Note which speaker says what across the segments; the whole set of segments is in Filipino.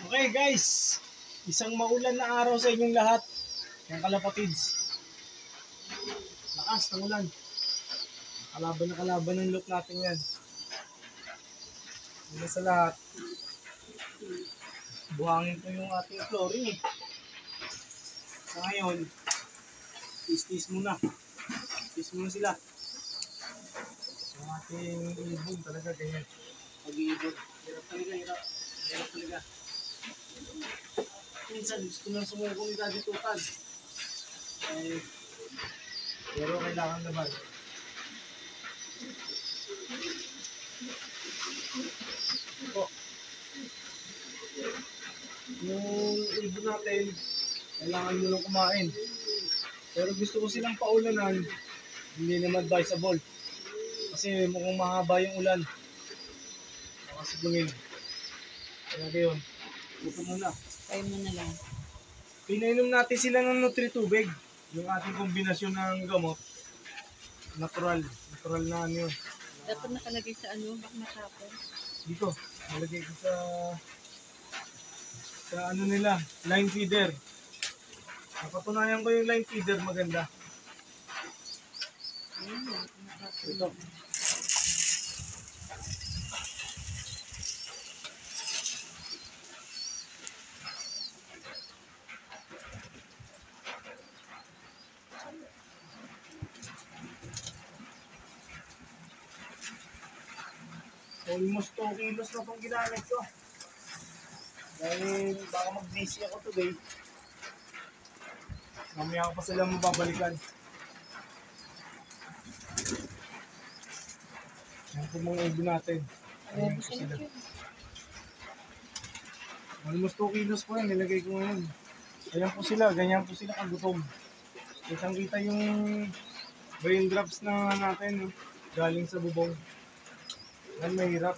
Speaker 1: Okay guys, isang maulan na araw sa inyong lahat, ng kalapatids. Lakas ng ulan. Kalaban na kalaban ng look natin yan. Una sa lahat, buhangin ko yung ating flooring eh. Sa ngayon, tis-tis muna. Tis muna sila. Yung ating ibon talaga ganyan. Pag-iibon. Hirap talaga, hirap. Hirap talaga. Minsan gusto nang sumuko ni Daddy Tutan. Pero kailangan naman. Ito. Yung ibon natin, kailangan nyo lang kumain. Pero gusto ko silang paulanan, hindi naman advisable. Kasi mukhang mahaba yung ulan. Nakasibungin. Kaya gayon, buto muna.
Speaker 2: Kain mo na lang.
Speaker 1: Pinainom natin sila ng Nutri-Tubig. Yung ating kombinasyon ng gamot. Natural. Natural na ano yun.
Speaker 2: Dapat nakalagay sa ano, baka matapon.
Speaker 1: Dito, nalagay ko sa ano nila, line feeder. Napatunayan ko yung line feeder, maganda. Ito. Almost 2 kilos na itong ginamit ko. Dahil baka mag-busy ako today. Mamaya ko pa sila mababalikan. Yan po mga ibon natin. Ayan po sila. Almost 2 kilos po yan, nilagay ko ngayon. Ayan po sila, ganyan po sila kagutom. Kitang kita yung brain drops na natin, galing sa bubong. Yan, mahirap.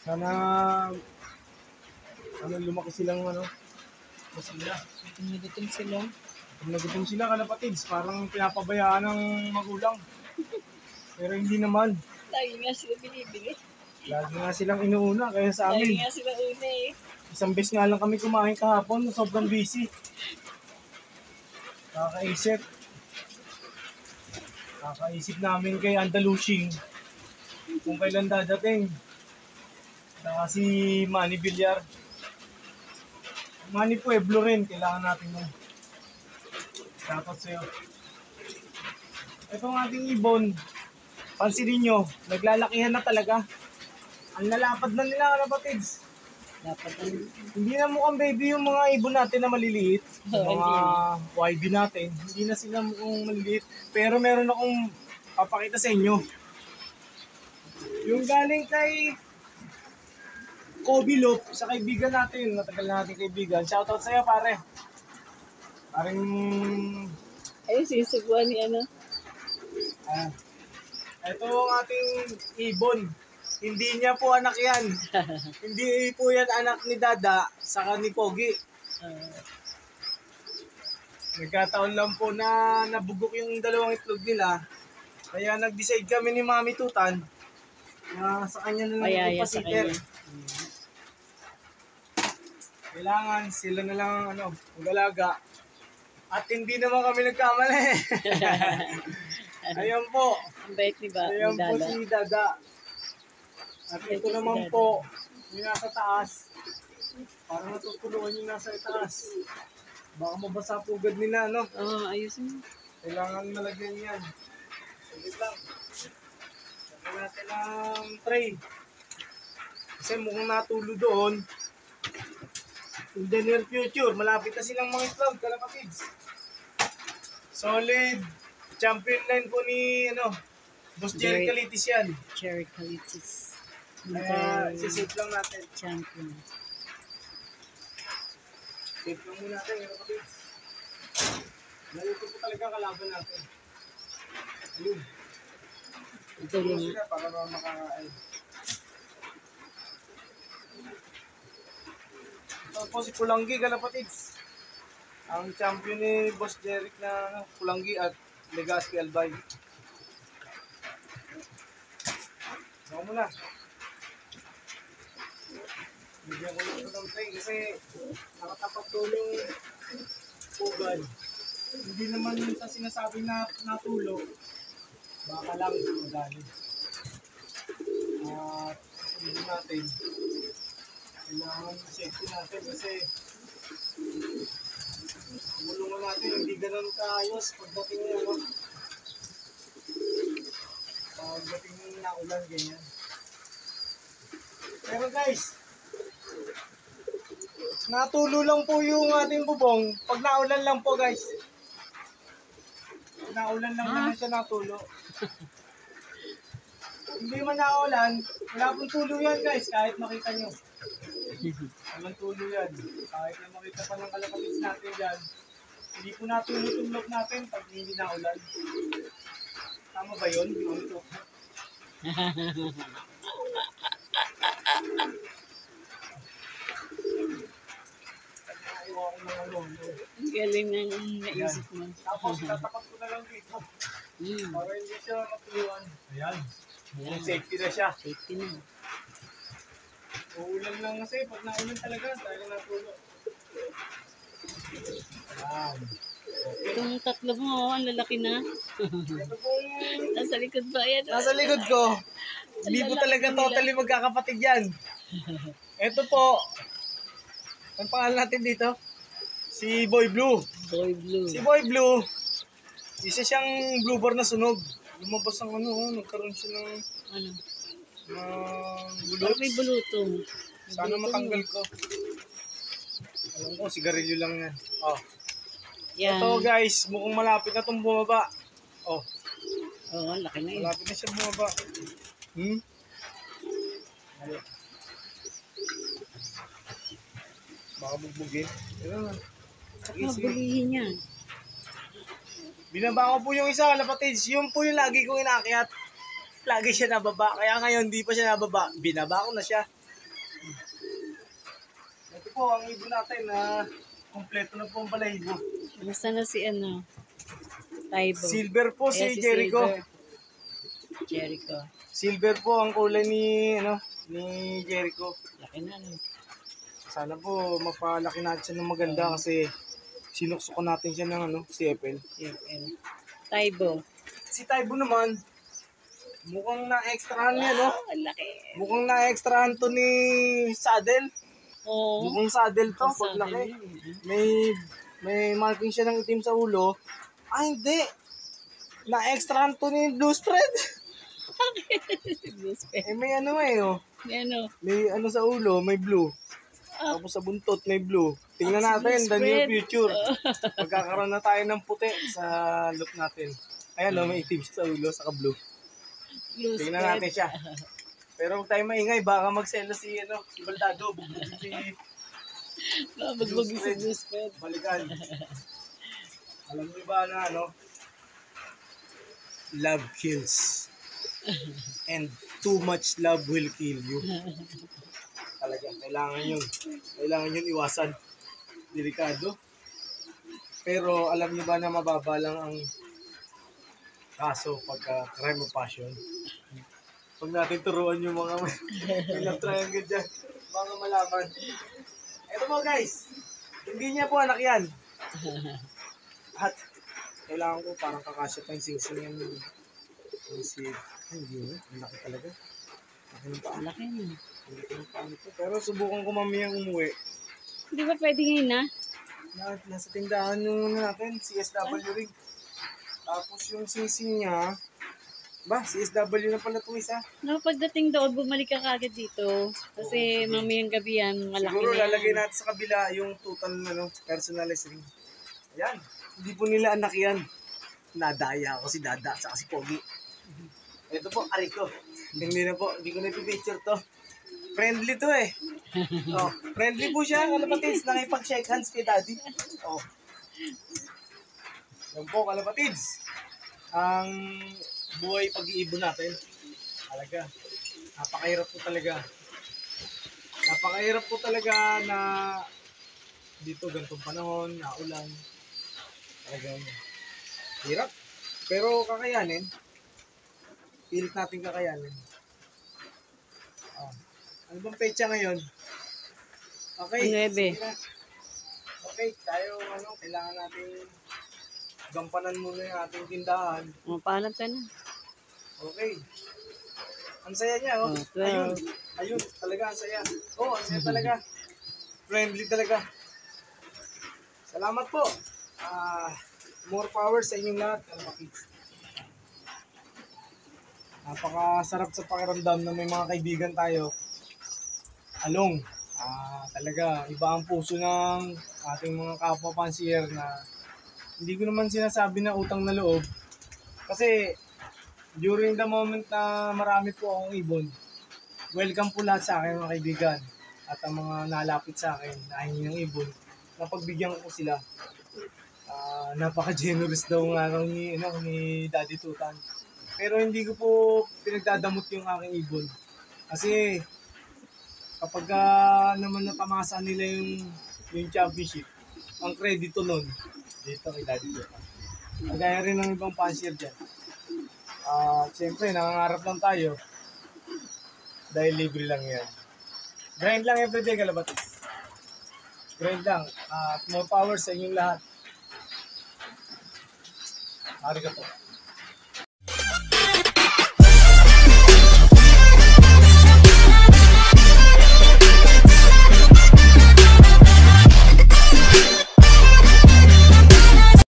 Speaker 1: Sana lumaki silang sila.
Speaker 2: Nagutom sila.
Speaker 1: Kung nagutom sila kalapatids, parang pinapabayaan ng magulang. Pero hindi naman.
Speaker 2: Lagi nga sila binibili.
Speaker 1: Lagi nga silang inuuna kaya sa
Speaker 2: Lagi
Speaker 1: amin.
Speaker 2: nga sila una eh.
Speaker 1: Isang beses nga lang kami kumain kahapon, sobrang busy. Kakaisip namin kay Andalusing kung kailan dadating. Saka si Manny Villar. Manny Pueblo rin, kailangan natin nun. Dapat sa'yo. Itong ating ibon, pansinin nyo, naglalakihan na talaga. Ang lalapad na nila kalapatids.
Speaker 2: Dapat
Speaker 1: Hindi na mukhang baby yung mga ibon natin na maliliit. Yung mga YB natin, hindi na sila mukhang maliliit. Pero meron akong papakita sa inyo. Yung galing kay Kobe Loop, sa kaibigan natin, matagal na natin kaibigan. Shoutout sa'yo pare. Paring...
Speaker 2: ayun, sisubuan ni ano.
Speaker 1: Ito ang ating ibon. Hindi niya po anak yan. Hindi po yan anak ni Dada, saka ni Pogi. Nagkataon lang po na nabugok yung dalawang itlog nila. Kaya nag-decide kami ni Mami Tutan na sa kanya na lang ipapasiter. Kailangan sila na lang mag-alaga. At hindi naman kami nagkamali. Ayan po.
Speaker 2: Ang bait ni ba?
Speaker 1: Ayan po si Dada. At ito naman po, yung nasa taas. Parang natutulungan yung nasa taas. Baka mabasa po agad nila, no?
Speaker 2: Oo, ayusin mo.
Speaker 1: Kailangan malagyan yan. Saglit lang. Lagyan natin ng tray. Kasi mukhang natulo doon. In the near future, malapit na silang mga itlog, kalapatids. Solid. Champion line po ni, Boss Jerry Calitis yan.
Speaker 2: Cherry Calitis.
Speaker 1: Kaya, isisave lang natin.
Speaker 2: Champion.
Speaker 1: Save lang muna natin, kalapatids. Nalito po talaga kalaban natin. Ayun.
Speaker 2: Ito yung...
Speaker 1: sila para makakain. Ito po si Pulanggi, kalapatids. Ang champion ni Boss Jeric na Pulanggi at Legaspi Albay. Baka muna. Bigyan ko lang ito ng tray kasi nakatapat doon yung pugad. Hindi naman sa sinasabi na natulo, baka lang madali. At hindi natin, kailangan safety natin kasi mulungan natin, hindi ganun kaayos pagdating ng ano. Pagdating ng naulan, ganyan. Pero guys, natulo lang po yung ating bubong. Pag naulan lang po guys. Pag naulan lang naman siya natulo. Hindi man naulan, wala pong tulo yan guys, kahit makita nyo. Walang tulo yan. Kahit na makita pa ng kalapagis natin dyan, hindi po natulo yung loob natin pag hindi naulan. Tama ba yun? Ito.
Speaker 2: Ang galing ng naisip mo.
Speaker 1: Tapos tatapat ko na lang dito. Para hindi siya matuluan. Ayan. Yung safety na siya.
Speaker 2: Safety na.
Speaker 1: Uulan lang kasi pag naulan talaga dahil natulo. Ayan.
Speaker 2: Itong tatlo mo, ang lalaki na.
Speaker 1: Ito pong
Speaker 2: Nasa likod ba yan?
Speaker 1: nasa likod ko. Hindi po talaga totally magkakapatid yan. Ito po. Ang pangalan natin dito? Si Boy Blue.
Speaker 2: Boy Blue.
Speaker 1: Si Boy Blue, isa siyang bluebird na sunog. Lumabas ang ano, nagkaroon siya ng
Speaker 2: Ano?
Speaker 1: bulot.
Speaker 2: Parang may bulutong.
Speaker 1: Sana matanggal ko. Alam ko, sigarilyo lang yan. Oh.
Speaker 2: Yan.
Speaker 1: Ito guys, mukhang malapit na itong bumaba. Oh,
Speaker 2: Oo, ang laki na yun.
Speaker 1: malapit na siya bumaba. Hmm? Baka bugbugin. Pero,
Speaker 2: Mabulihin yan.
Speaker 1: binaba ko po yung isa, lapatids. Yun po yung lagi kong inakyat. Lagi siya nababa. Kaya ngayon, di pa siya nababa. Binaba ko na siya. Ito po, ang ibon natin na kompleto na po ang balahibo.
Speaker 2: Basta na si ano? Taibo.
Speaker 1: Silver po
Speaker 2: Ayan,
Speaker 1: si Jericho.
Speaker 2: Silver. Jericho.
Speaker 1: Silver po ang kulay ni Jericho.
Speaker 2: Laki na. No?
Speaker 1: Sana po mapalaki natin siya ng maganda kasi sinuksukan natin siya ng CFL.
Speaker 2: CFL. Taibo.
Speaker 1: Si Taibo naman, mukhang na-extrahan niya, no?
Speaker 2: Ang laki.
Speaker 1: Mukhang na-extrahan to ni Saddle.
Speaker 2: Oo.
Speaker 1: Mukhang saddle to,
Speaker 2: Ang
Speaker 1: paglaki.
Speaker 2: sabi niya.
Speaker 1: May marking siya ng itim sa ulo. Ah, hindi. Na-extrahan to ni Blue Spread.
Speaker 2: Blue Spread.
Speaker 1: May ano oh.
Speaker 2: Ano?
Speaker 1: May ano sa ulo, may blue.
Speaker 2: Ah.
Speaker 1: Tapos sa buntot, may blue. Tingnan
Speaker 2: Si
Speaker 1: natin,
Speaker 2: Blue
Speaker 1: the near
Speaker 2: Spread.
Speaker 1: future. Magkakaroon na tayo ng puti sa look natin. Ayan may itim siya sa ulo, saka blue.
Speaker 2: Blue
Speaker 1: Tingnan
Speaker 2: Spread.
Speaker 1: natin siya. Pero huwag tayo maingay, baka magselo si Baldado. Bugbugin si
Speaker 2: Bagbag si Blue Spread.
Speaker 1: Balikan. Alam niyo ba na love kills. And too much love will kill you. Talaga, kailangan yun iwasan. Delikado. Pero alam niyo ba na mababa lang ang kaso pagka crime of passion? Huwag natin turuan yung mga may love triangle dyan. Mga malaman. Ito po guys, hindi niya po anak yan. At kailangan ko parang kakasya pa yung singsing yan. Hindi na, ang laki talaga. Laki ng paan.
Speaker 2: Laki na.
Speaker 1: Laki ng paan ito. Pero subukan ko mamayang umuwi.
Speaker 2: Hindi ba pwede ngayon na?
Speaker 1: Nasa tindahan yung natin, CSW ring. Tapos yung singsing niya, CSW na pala itong isa.
Speaker 2: No, pagdating doon, bumalik ka kagad dito. Kasi mamayang gabi yan, malaki
Speaker 1: Siguro
Speaker 2: na yan.
Speaker 1: lalagay natin sa kabila yung total personalized ring. Ayan, hindi po nila anak yan. Nadaya ako si Dada sa si Pogi. Ito po, Ariko. Hindi ko na ipipicture to. Friendly to eh. Oh, friendly po siya, kalapatids. Nakipag-shake hands kay Daddy. Oh. Yan po, kalapatids. Ang buhay pag-iibon natin. Talaga. Napakahirap po talaga. Napakahirap po talaga na dito ganitong panahon, na ulan. Talagang hirap. Pero kakayanin. Pilit natin kakayanin. Oh. Ano bang petsa ngayon? Okay.
Speaker 2: Ang 9.
Speaker 1: Sige na. Okay, tayo kailangan natin gampanan muna yung ating tindahan.
Speaker 2: Paalam ka na.
Speaker 1: Okay. Ang saya niya, oh.
Speaker 2: 12.
Speaker 1: Ayun, talaga, ang saya. Oh, ang saya talaga. Friendly talaga. Salamat po. More power sa inyong lahat, kids. Napakasarap sa pakiramdam na may mga kaibigan tayo. Along. Talaga, iba ang puso ng ating mga kapwa pansier na hindi ko naman sinasabi na utang na loob. Kasi during the moment na marami po akong ibon, welcome po lahat sa akin mga kaibigan. At ang mga nalapit sa akin na hingi ng ibon, napagbigyan ko sila. Napaka-generous daw nga ni Daddy Tutan. Pero hindi ko po pinagdadamot yung aking ibon. Kasi kapag naman natamasa nila yung championship, ang kredito nun, dito kay Daddy Tutan. Kagaya rin ng ibang pansier dyan. Siyempre, nangangarap lang tayo. Dahil libre lang yan. Grind lang everyday, Kalabatis. Grind lang. At more power sa inyong lahat. Arigato.